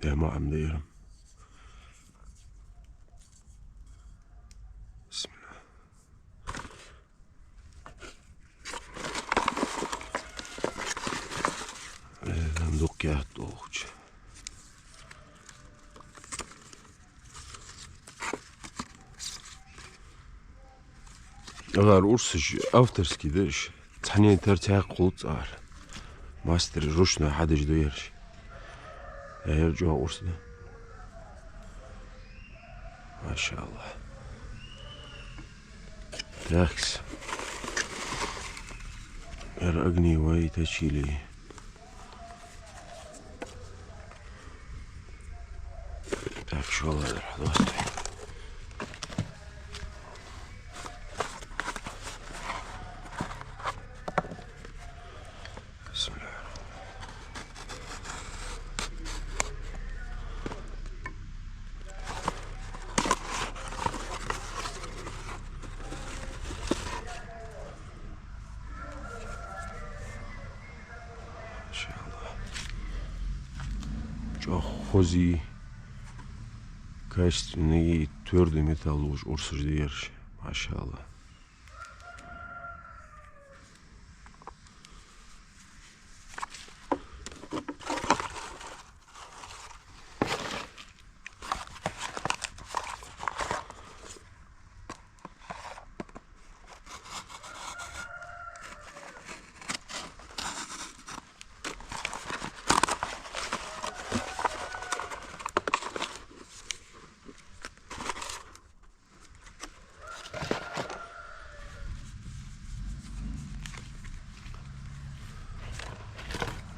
يا ما عم دايرم. بسم الله. ندق يا توخج. أغار أرسج أفترس كدرش تحنين ترتاح قوت آر ماستر روشنا حدش ديرش يرجع أرسنا ما شاء الله تاكس أرقني واي تشيلي تاكش والله الحضوات بسم الله ما شاء الله جو خوزي كاشت نيجي تورد ميتالوش أرسج ديرش ما شاء الله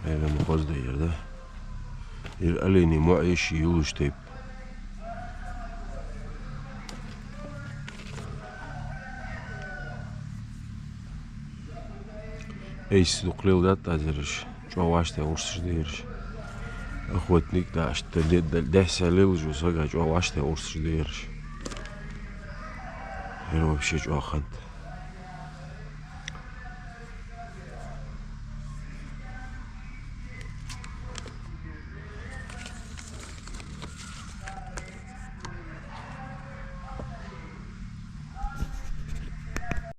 هذا مخوز داير ده يرقليني معيش يولش تيب ايس دقليل ده تازرش جو واشتا أرسج ديرش أخوتنيك داشت ده ساليل جو ساقا جو واشتا أرسج ديرش هيرو بشي جو أخنت